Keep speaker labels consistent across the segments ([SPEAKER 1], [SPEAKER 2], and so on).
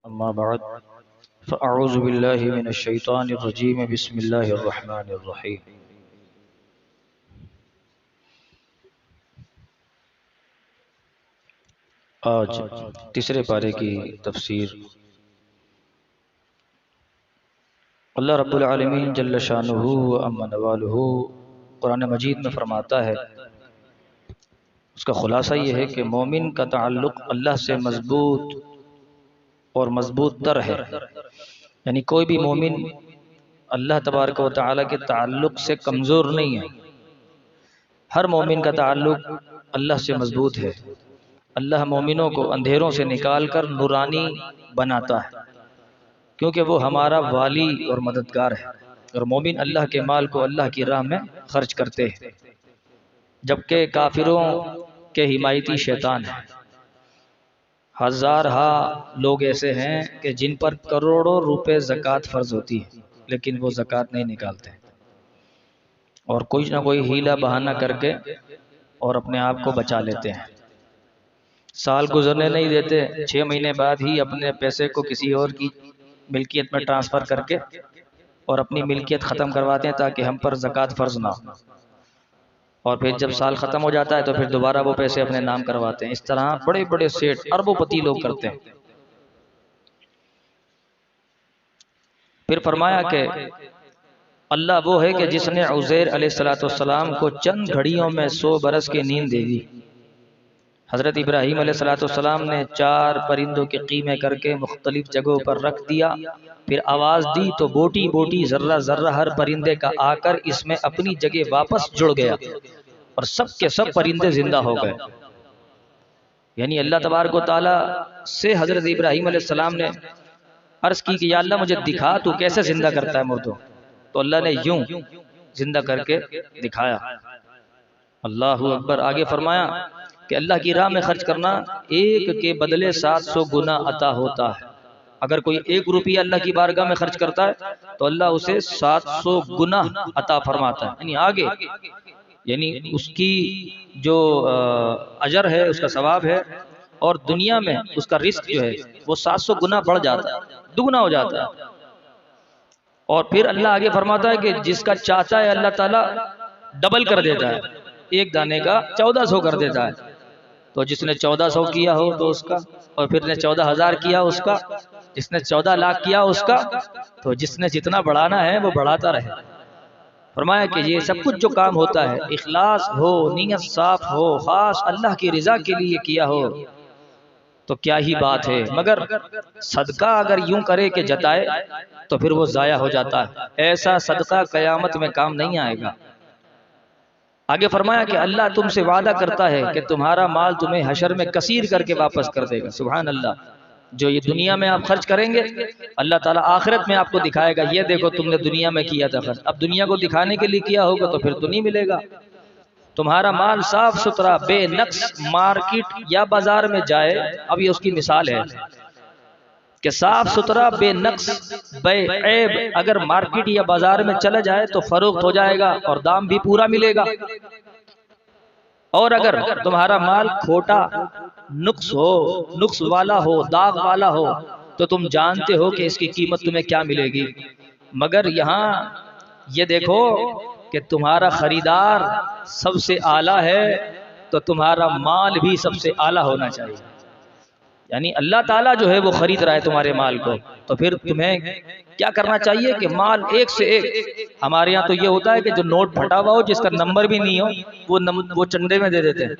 [SPEAKER 1] अम्मा बाद फ़अऊज़ु बिल्लाहि मिनश शैतानिर रजीम बिस्मिल्लाहिर रहमानिर रहीम। आज तीसरे पारे की तफसीर अल्लाह रब्बुल आलमीन जल्ल शानुहु व अम्मा नवालुहु कुरान मजीद में फरमाता है। उसका खुलासा ये है कि मोमिन का ताल्लुक़ अल्लाह से मजबूत और मजबूत तर है। यानी कोई भी मोमिन अल्लाह तबारक व तआला के ताल्लुक़ से कमज़ोर नहीं है। हर मोमिन का ताल्लुक़ अल्लाह से मजबूत है। अल्लाह मोमिनों को अंधेरों से निकाल कर नूरानी बनाता है, क्योंकि वो हमारा वाली और मददगार है। और मोमिन अल्लाह के माल को अल्लाह की राह में खर्च करते हैं, जबकि काफिरों के हिमायती शैतान है। हज़ारहा लोग ऐसे हैं कि जिन पर करोड़ों रुपए ज़कात फ़र्ज होती है, लेकिन वो ज़कात नहीं निकालते और कोई ना कोई हीला बहाना करके और अपने आप को बचा लेते हैं। साल गुजरने नहीं देते, 6 महीने बाद ही अपने पैसे को किसी और की मिल्कियत में ट्रांसफ़र करके और अपनी मिल्कियत ख़त्म करवाते हैं ताकि हम पर ज़कात फ़र्ज ना हो। और फिर जब साल ख़त्म हो जाता है तो फिर दोबारा वो पैसे अपने नाम करवाते हैं। इस तरह बड़े बड़े सेठ अरबोपति लोग करते हैं। फिर फरमाया कि अल्लाह वो है कि जिसने उज़ैर अलैहिस्सलाम को चंद घड़ियों में 100 बरस की नींद दे दी। हज़रत इब्राहीम अलैहिस्सलाम ने 4 परिंदों के कीमे करके मुख्तलिफ जगहों पर रख दिया। फिर आवाज़ दी तो बोटी बोटी ज़र्रा ज़र्रा हर परिंदे का आकर इसमें अपनी जगह वापस जुड़ गया और सब के सब परिंदे जिंदा हो गए। यानी अल्लाह तबारक व तआला से हज़रत इब्राहीम अलैहिस्सलाम ने अर्ज़ की कि या अल्लाह मुझे दिखा तू कैसे जिंदा करता है मुर्दों। तो अल्लाह ने यूं जिंदा करके दिखाया। अल्लाहु अकबर। आगे फरमाया कि अल्लाह की राह में खर्च करना एक के बदले 700 गुना अता होता है। अगर कोई 1 रुपया अल्लाह की बारगाह में खर्च करता है तो अल्लाह उसे 700 गुना अता फरमाता है। यानी आगे, यानी उसकी जो अजर है, उसका सवाब है, और दुनिया में उसका रिस्क जो है वो 700 गुना बढ़ जाता है, दुगना हो जाता है। और फिर अल्लाह आगे फरमाता है कि जिसका चाहता है अल्लाह ताला डबल कर देता है, एक दाने का 1400 कर देता है। तो जिसने 1400 किया हो तो उसका, और फिर ने 14,000 किया उसका, जिसने 14 लाख किया उसका, तो जिसने जितना बढ़ाना है वो बढ़ाता रहे। फरमाया कि ये सब कुछ जो काम होता है, इखलास हो, नीयत साफ हो, खास अल्लाह की रिजा के लिए किया हो तो क्या ही बात है। मगर सदका अगर यूं करे कि जताए तो फिर वो जाया हो जाता है। ऐसा सदका कयामत में काम नहीं आएगा। आगे फरमाया कि अल्लाह तुमसे वादा करता है कि तुम्हारा माल तुम्हें हशर में कसीर करके वापस कर देगा। सुभान अल्लाह। जो ये दुनिया में आप खर्च करेंगे, अल्लाह ताला आखिरत में आपको दिखाएगा, ये देखो तुमने दुनिया में किया था खर्च। अब दुनिया को दिखाने के लिए किया होगा तो फिर तो नहीं मिलेगा। तुम्हारा माल साफ सुथरा बेनक्स मार्केट या बाजार में जाए। अब ये उसकी मिसाल है कि साफ सुथरा बेनक्स बेऐब अगर मार्केट या बाजार में चला जाए तो फरोख्त हो जाएगा और दाम भी पूरा मिलेगा। और अगर तुम्हारा माल खोटा, नुक्स हो, नुक्स वाला हो, दाग वाला हो, तो तुम जानते हो कि इसकी कीमत तुम्हें क्या मिलेगी। मगर यहाँ ये देखो कि तुम्हारा खरीदार सबसे आला है तो तुम्हारा माल भी सबसे आला होना चाहिए। यानी अल्लाह ताला जो है वो खरीद रहा है तुम्हारे माल को, तो फिर तुम्हें क्या करना चाहिए कि माल एक से एक। हमारे यहाँ तो ये होता है कि जो नोट फटा हुआ हो, जिसका नंबर भी नहीं हो, वो चंदे में दे देते हैं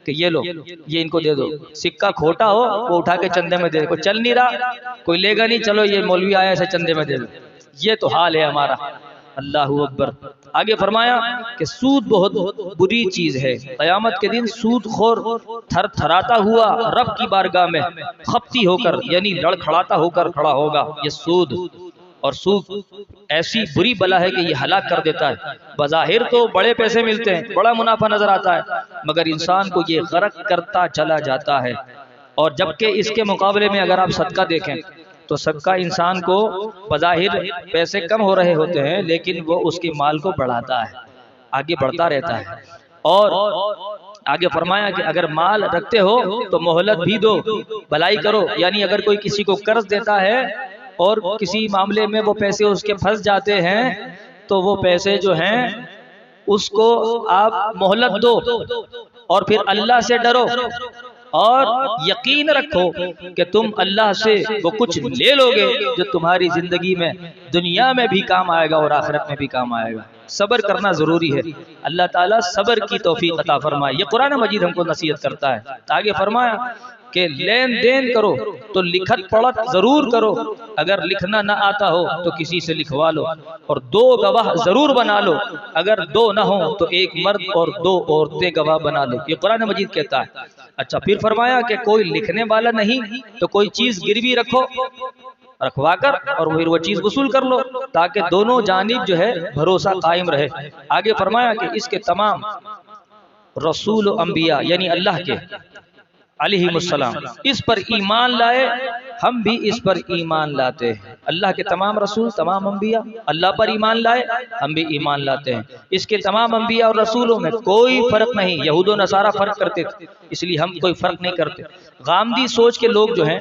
[SPEAKER 1] कि ये लो, ये इनको दे दो। सिक्का खोटा हो वो उठा के चंदे में दे दे। कोई चल नहीं रहा, कोई लेगा नहीं, चलो ये मौलवी आया ऐसे चंदे में दे दो। ये तो हाल है हमारा। अल्लाहू अकबर। आगे फरमाया कि सूद बहुत बुरी चीज है। क़यामत के दिन सूद खोर थर थराता हुआ रब की बारगाह में खपती होकर, यानी लड़खड़ाता होकर खड़ा होगा। ये सूद, और सूद ऐसी बुरी बला है कि ये हलाक कर देता है। बज़ाहिर तो बड़े पैसे मिलते हैं, बड़ा मुनाफा नजर आता है, मगर इंसान को ये गर्क करता चला जाता है। और जबकि इसके मुकाबले में अगर आप सदका देखें तो सदका इंसान को बज़ाहिर पैसे कम हो रहे होते हैं, लेकिन वो उसके माल को बढ़ाता है, आगे बढ़ता रहता है। और आगे फरमाया कि अगर माल रखते हो तो मोहलत भी दो, भलाई करो। यानी अगर कोई किसी को कर्ज देता है और किसी मामले में वो पैसे उसके फंस जाते हैं तो वो पैसे जो हैं उसको आप मोहलत दो और फिर अल्लाह से डरो और यकीन रखो कि तुम अल्लाह से वो कुछ ले लोगे जो तुम्हारी जिंदगी में दुनिया में भी काम आएगा और आखिरत में भी काम आएगा। सब्र करना जरूरी है। अल्लाह ताला सब्र की तौफीक अता फरमाए। ये कुरान मजीद हमको नसीहत करता है। आगे फरमाया कि लेन देन करो तो लिखत पढ़त जरूर करो, अगर लिखना ना आता हो तो किसी से लिखवा लो, और दो गवाह जरूर बना लो, अगर दो ना हो तो एक मर्द और दो औरतें गवाह बना लो। ये कुरान मजीद कहता है। अच्छा, फिर फरमाया कि कोई लिखने वाला नहीं तो कोई चीज गिरवी रखो, रखवा कर और फिर वो चीज वसूल कर लो, ताकि दोनों जानिब जो है भरोसा कायम रहे। आगे फरमाया कि इसके तमाम रसूल अंबिया यानी अल्लाह के अलैहिमुस्सलाम इस पर ईमान लाए, हम भी इस पर ईमान लाते हैं। अल्लाह के तमाम रसूल तमाम अंबिया अल्लाह पर ईमान लाए, हम भी ईमान लाते हैं। इसके तमाम अंबिया और रसूलों में कोई फर्क नहीं। यहूद व नसारा फर्क करते थे, इसलिए हम कोई फर्क नहीं करते। गामदी सोच के लोग जो हैं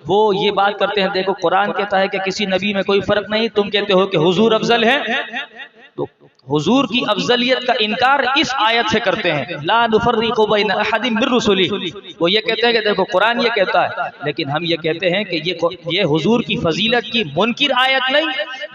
[SPEAKER 1] वो ये बात करते हैं, देखो कुरान कहता है कि किसी नबी में कोई फर्क नहीं, तुम कहते हो कि हुजूर अफजल है। तो हुजूर की अफजलियत का इनकार इस आयत से करते हैं, ला नुफर्रिकु बैन अहदिम मिर रुसुली। वो ये कहते हैं कि देखो कुरान ये कहता है, लेकिन हम ये कहते हैं कि ये हुजूर की फजीलत की मुनकिर आयत नहीं,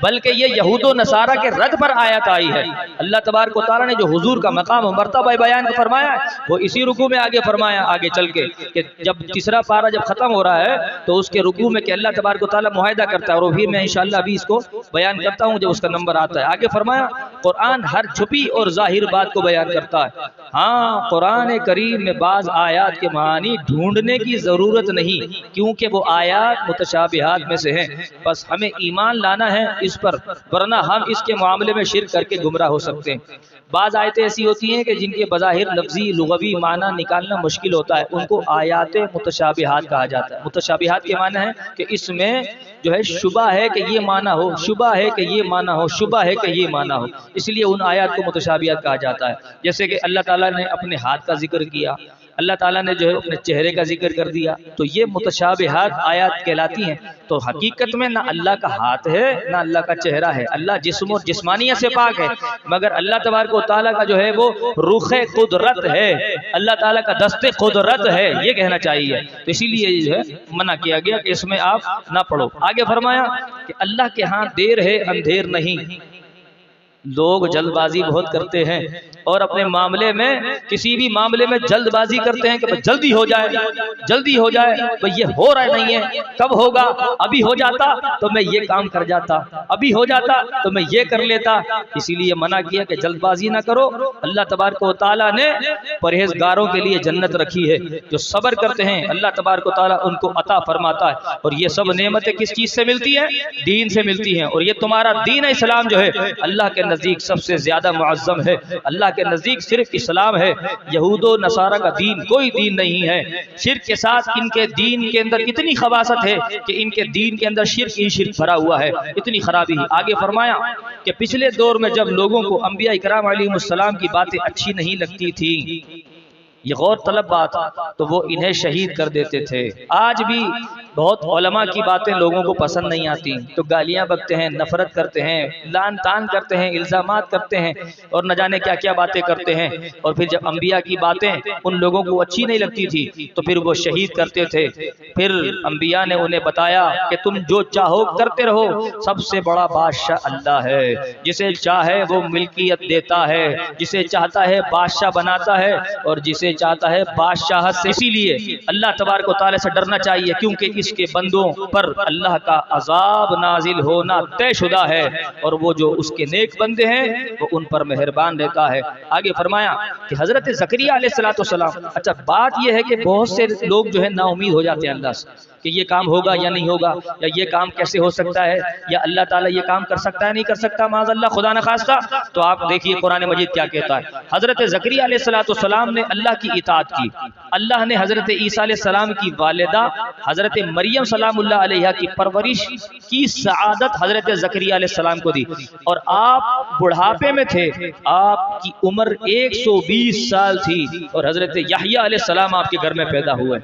[SPEAKER 1] बल्कि ये यहूद व नसारा के रद पर आयत आई है। अल्लाह तबारक व तआला ने जो हुजूर का मकाम और मर्तबा बयान फरमाया है वो इसी रुकू में आगे फरमाया, आगे चल के कि जब तीसरा पारा जब खत्म हो रहा है तो उसके रुकू में कि अल्लाह तबारक व तआला मुआहिदा करता है, और भी मैं इंशाअल्लाह अभी इसको बयान करता हूँ जब उसका नंबर आता है। आगे फरमाया कुरान हर छुपी और जाहिर बात को बयान करता है। हाँ, कुरान करीम में बाज आयात के मानी ढूंढने की जरूरत नहीं, क्योंकि वो आयात मुतशाबिहात में से हैं। बस हमें ईमान लाना है इस पर, वरना हम इसके मामले में शिर्क करके गुमराह हो सकते हैं। बाज आयतें ऐसी होती हैं कि जिनके बज़ाहिर लफ्जी लुगवी माना निकालना मुश्किल होता है, उनको आयात मुतशाबिहात कहा जाता है। मुतशाबिहात के माना है कि इसमें जो है शुबा है कि ये माना हो, शुबा है कि ये माना हो, शुबा है कि ये माना हो, इसलिए उन आयात को मुतशाबिहात कहा जाता है। जैसे कि अल्लाह ताला ने अपने हाथ का जिक्र किया, अल्लाह ताला ने जो है अपने चेहरे का जिक्र कर दिया, तो ये मुतशाबिहात आयात कहलाती हैं। तो हकीकत में ना अल्लाह का हाथ है ना अल्लाह का चेहरा है, अल्लाह जिस्म और जिस्मानियत से पाक है, मगर अल्लाह तबारक व तआला का जो है वो रुखे कुदरत है, अल्लाह ताला का दस्ते कुदरत है, ये कहना चाहिए। तो इसीलिए जो है मना किया गया कि इसमें आप ना पढ़ो। आगे फरमाया कि अल्लाह के यहाँ देर है अंधेर नहीं। लोग जल्दबाजी बहुत करते हैं और अपने मामले में किसी भी मामले में जल्दबाजी करते हैं कि जल्दी हो जाए, जल्दी हो जाए, भाई ये हो रहा नहीं है, कब होगा, अभी हो जाता तो मैं ये काम कर जाता, अभी हो जाता तो मैं ये कर लेता। इसीलिए मना किया कि जल्दबाजी ना करो। अल्लाह तबारक व तआला ने परहेजगारों के लिए जन्नत रखी है, जो सब्र करते हैं अल्लाह तबारक व तआला उनको अता फरमाता है। और ये सब नेमतें किस चीज से मिलती है? दीन से मिलती हैं। और ये तुम्हारा दीन इस्लाम जो है अल्लाह के नजदीक सबसे ज्यादा मुअज्जम है। अल्लाह के नजदीक सिर्फ इस्लाम है, यहूदो नसारा का दीन कोई दीन नहीं है। शिर्क के साथ इनके दीन के अंदर इतनी खबासत है कि इनके दीन के अंदर शिर्क ही शिर्क भरा हुआ है, इतनी खराबी है। आगे फरमाया कि पिछले दौर में जब लोगों को अंबिया इकराम अलैहिमुस्सलाम की बातें अच्छी नहीं लगती थी, ये गौर तलब बात, तो वो इन्हें शहीद कर देते थे। आज भी बहुत उलमा की बातें लोगों को पसंद नहीं आती तो गालियां बकते हैं, नफरत करते हैं, लान तान करते हैं, इल्जामात करते हैं और न जाने क्या क्या बातें करते हैं। और फिर जब अंबिया की बातें उन लोगों को अच्छी नहीं लगती थी तो फिर वो शहीद करते थे। फिर अंबिया ने उन्हें बताया कि तुम जो चाहो करते रहो, सबसे बड़ा बादशाह अल्लाह है, जिसे चाहे वो मिल्कियत देता है, जिसे चाहता है बादशाह बनाता है और जिसे चाहता है बादशाह से। इसीलिए अल्लाह तबारक व तआला से डरना चाहिए, क्योंकि इसके बंदों पर अल्लाह का अजाब नाजिल होना तयशुदा है और वो जो उसके नेक बंदे हैं वो उन पर मेहरबान रहता है। आगे फरमाया कि हजरत ज़करिया अलैहिस्सलातु वस्सलाम, अच्छा बात यह है कि बहुत से लोग जो है नाउमीद हो जाते हैं अल्लाह से। कि ये काम होगा या नहीं होगा, या ये काम कैसे हो सकता है, या अल्लाह ताला ये काम कर सकता है नहीं कर सकता, माज़अल्लाह खुदा न खास्ता। तो आप देखिए कुरान मजीद क्या कहता है। हजरत ज़करिया अलैहिस्सलाम ने अल्लाह की इताअत की। अल्लाह ने हजरत ईसा अलैहिस्सलाम की वालिदा हजरत मरियम सलामुल्लाह अलैहा की परवरिश की सआदत हजरत ज़करिया अलैहिस्सलाम को दी। और आप बुढ़ापे में थे, आपकी उम्र 120 साल थी और हजरत यहया अलैहिस्सलाम आपके घर में पैदा हुए।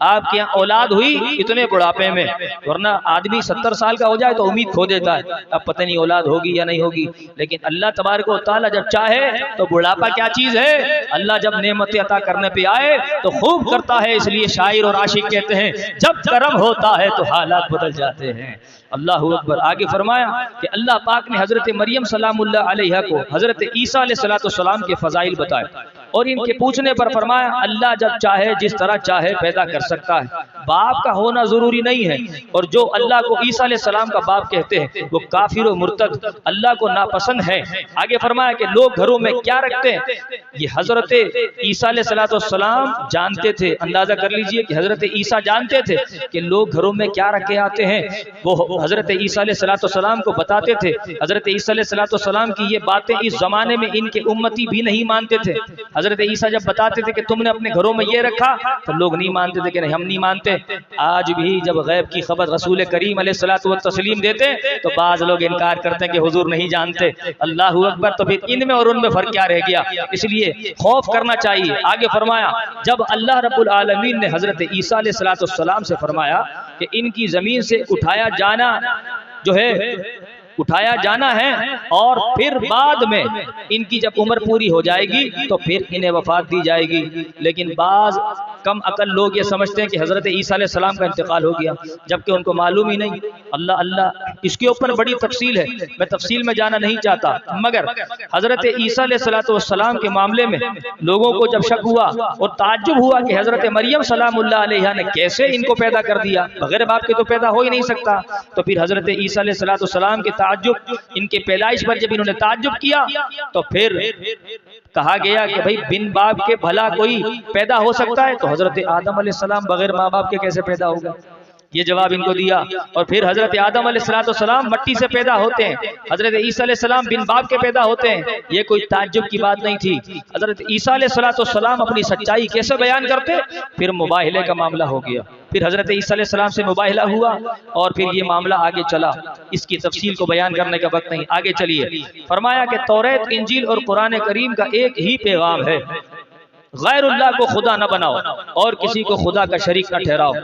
[SPEAKER 1] आपके यहाँ औलाद हुई इतने बुढ़ापे में, वरना आदमी 70 साल का हो जाए तो उम्मीद खो देता है, अब पता नहीं औलाद होगी या नहीं होगी। लेकिन अल्लाह तबारक व तआला जब चाहे तो बुढ़ापा क्या चीज है, अल्लाह जब नेमत अता करने पे आए तो खूब करता है। इसलिए शायर और आशिक कहते हैं जब करम होता है तो हालात बदल जाते हैं। अल्लाह अकबर। आगे फरमाया कि अल्लाह पाक ने हजरत मरियम सलामुल्लाह अलैहा को हजरत ईसा अलैहिस्सलाम के फजाइल बताए और इनके पूछने पर फरमाया अल्लाह जब चाहे जिस तरह चाहे पैदा कर सकता है, बाप का होना जरूरी नहीं है। और जो अल्लाह को ईसा अलैहिस्सलाम का बाप कहते हैं वो काफिर और मुर्तद, अल्लाह को नापसंद है। आगे फरमाया कि लोग घरों में क्या रखते हैं, ये हजरत ईसा अलैहिस्सलाम जानते थे। अंदाजा कर लीजिए कि हजरत ईसा जानते थे कि लोग घरों में क्या रखे आते हैं, वो हजरत ईसा अलैहिस्सलाम को बताते थे। हजरत ईसा अलैहिस्सलाम की ये बातें इस जमाने में इनके उम्मती भी नहीं मानते थे। हजरत ईसा जब बताते थे कि तुमने अपने घरों में ये रखा तो लोग नहीं मानते थे कि नहीं हम नहीं मानते। आज भी जब गैब की खबर रसूल करीम अलैहिस्सलातु व तस्लीम देते तो बाज लोग इनकार करते हैं कि हुजूर नहीं जानते। अल्लाहु अकबर। तो फिर इनमें और उनमें फर्क क्या रह गया, इसलिए खौफ करना चाहिए। आगे फरमाया जब अल्लाह रब्बुल आलमीन ने हजरत ईसा अलैहिस्सलाम से फरमाया कि इनकी जमीन से उठाया जाना जो है उठाया जाना है और फिर बाद में इनकी जब उम्र पूरी हो जाएगी तो फिर इन्हें वफात दी जाएगी। लेकिन बाज कम अकल लोग ये समझते हैं कि हजरत ईसा अलैहिस्सलाम का इंतकाल हो गया, जबकि उनको मालूम ही नहीं। अल्लाह अल्लाह इसके ऊपर बड़ी तफसील है, मैं तफसील में जाना नहीं चाहता। मगर हजरत ईसा अलैहिस्सलाम के मामले में लोगों को जब शक हुआ और ताज्जुब हुआ कि हजरत मरियम सलामुल्लाह अलैहा ने कैसे इनको पैदा कर दिया, बगैर बाप के तो पैदा हो ही नहीं सकता। तो फिर हजरत ईसा अलैहिस्सलाम के ताज्जुब, इनके पैदाइश पर जब इन्होंने ताज्जुब किया तो फिर कहा गया कि भाई बिन बाप के भला कोई पैदा हो सकता है, तो हजरत आदम अलैहिस्सलाम बगैर माँ बाप के कैसे पैदा होगा, ये जवाब इनको दिया। और फिर हजरत आदम अलैहिस्सलाम मट्टी से पैदा होते हैं, हजरत ईसा अलैहिस्सलाम बिन बाप के पैदा होते हैं, ये कोई ताज्जुब की बात नहीं थी। हजरत ईसा अलैहिस्सलाम अपनी सच्चाई कैसे बयान करते, फिर मुबाहिले का मामला हो गया। फिर हजरत ईसा अलैहिस्सलाम से मुबाहिला हुआ और फिर ये मामला आगे चला। इसकी तफसील को बयान करने का वक्त नहीं, आगे चलिए। फरमाया कि तौरात, इंजील और कुरान करीम का एक ही पैगाम है, गैरुल्लाह को खुदा न बनाओ और किसी को खुदा का शरीक न ठहराओ।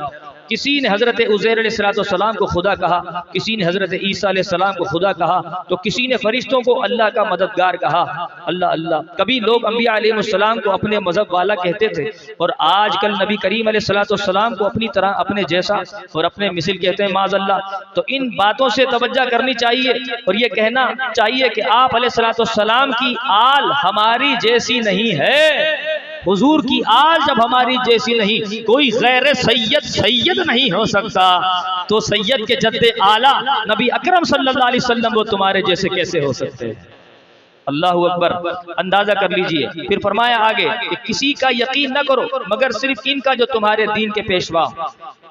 [SPEAKER 1] किसी ने हजरत उज़ैर अलैहिस्सलाम को खुदा कहा, किसी ने हजरत ईसा अलैहिस्सलाम को खुदा कहा, तो किसी ने फरिश्तों को अल्लाह का मददगार कहा। अल्लाह अल्लाह। कभी लोग अंबिया अलैहिस्सलाम को अपने मजहब वाला कहते थे और आजकल नबी करीम अलैहिस्सलाम को अपनी तरह, अपने जैसा और अपने मिसल कहते हैं, माज़अल्लाह। तो इन बातों से तवज्जो करनी चाहिए और ये कहना चाहिए कि आप अलैहिस्सलाम की आल हमारी जैसी नहीं है। हुजूर की आल जब हमारी जैसी नहीं, कोई गैर सैयद नहीं हो सकता, तो सैयद के जद्दे आला नबी अकरम सल्लल्लाहु अलैहि वसल्लम वो तुम्हारे जैसे कैसे हो सकते हैं। अल्लाहु अकबर। अंदाजा कर लीजिए। फिर फरमाया आगे कि किसी का यकीन न करो मगर सिर्फ इनका जो तुम्हारे दीन के पेशवा।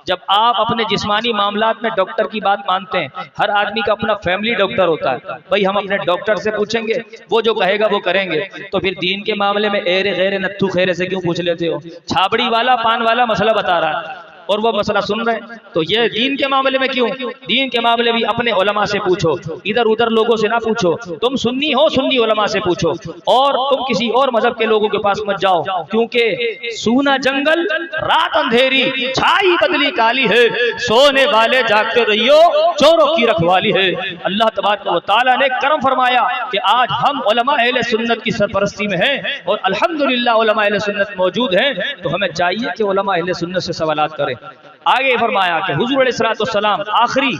[SPEAKER 1] जब आप अपने जिस्मानी मामलात में डॉक्टर की बात मानते हैं, हर आदमी का अपना फैमिली डॉक्टर होता है, भाई हम अपने डॉक्टर से पूछेंगे, वो जो कहेगा वो करेंगे। तो फिर दीन के मामले में एरे गैरे नत्थु खेरे से क्यों पूछ लेते हो? छाबड़ी वाला पान वाला मसला बता रहा है और वो मसला सुन रहे हैं, तो ये दीन के मामले में क्यों? दीन के मामले भी अपने उलमा से पूछो, इधर उधर लोगों से ना पूछो। तुम सुन्नी हो, सुन्नी उलमा से पूछो, और तुम किसी और मजहब के लोगों के पास मत जाओ, क्योंकि सूना जंगल रात अंधेरी, छाई बदली काली है, सोने वाले जागते रहियो, चोरों की रखवाली है। अल्लाह तबारक व तआला ने करम फरमाया कि आज हम उलमा अहले सुन्नत की सरपरस्ती में हैं और अल्हम्दुलिल्लाह उलमा अहले सुन्नत मौजूद हैं, तो हमें चाहिए कि उलमा अहले सुन्नत से सवालात करें। आगे फरमाया कि हुजूर अलैहिस्सलाम आखिरी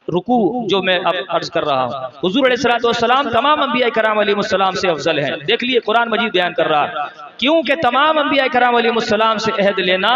[SPEAKER 1] रुकू जो मैं अब अर्ज कर रहा हूँ, हुजूर अलैहिस्सलाम तमाम अंबिया कराम अलैहिमुस्सलाम से अफजल हैं। देख लिए कुरान मजीद बयान कर रहा है, क्योंकि तमाम अंबिया कराम अलैहिमुस्सलाम से अहद लेना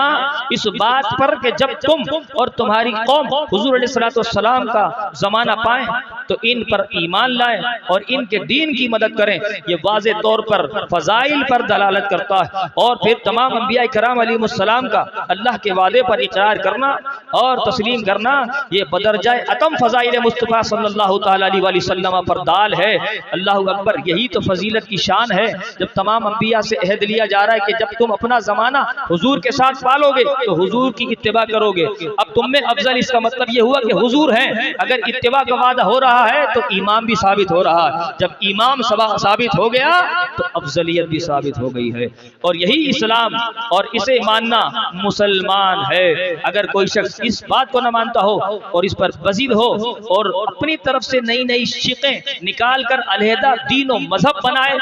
[SPEAKER 1] इस बात पर कि जब तुम और तुम्हारी कौम हुजूर अलैहिस्सलाम का जमाना पाएं तो इन पर ईमान लाएं और इनके दीन की मदद करें। ये वाज़े तौर पर फजाइल पर दलालत करता है। और फिर तमाम अंबिया कराम अलैहिस्सलाम का अल्लाह के वादे पर इकरार करना और तस्लीम करना, ये बदरजाए अतम फजाइल मुस्तफ़ा सल्लल्लाहु तआला अलैहि वसल्लम पर दाल है। अल्लाहु अकबर, यही तो फजीलत की शान है। जब तमाम अंबिया से अहद लिया जा रहा है कि जब तुम अपना जमाना हुजूर के साथ पालोगे तो हुजूर की इत्तिबा करोगे। अब तुम में अफजल, इसका मतलब ये हुआ कि हुजूर हैं। अगर इत्तिबा का वादा हो रहा है तो इमाम भी साबित हो रहा है। जब इमाम साबित हो गया तो अफजलियत भी साबित हो गई है। और यही इस्लाम और इसे मानना मुसलमान है। अगर कोई शख्स इस बात को न मानता हो और इस पर बजीद हो और अपनी तरफ से नई नई शिक़ें निकाल कर अलहदा दीन और मजहब बनाए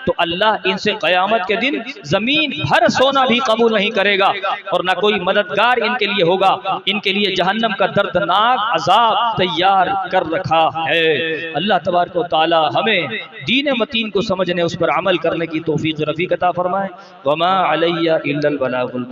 [SPEAKER 1] तो अल्लाह इनसे क़यामत के दिन जमीन भर सोना भी कबूल नहीं करेगा और ना कोई मददगार इनके लिए होगा। इनके लिए जहन्नम का दर्दनाक अजाब तैयार कर रखा है। अल्लाह तबारक व तआला हमें दीन मतीन को समझने, उस पर अमल करने की तौफीक रफ़ीक अता फरमाए। वमा अलैया इल्लल बलागुल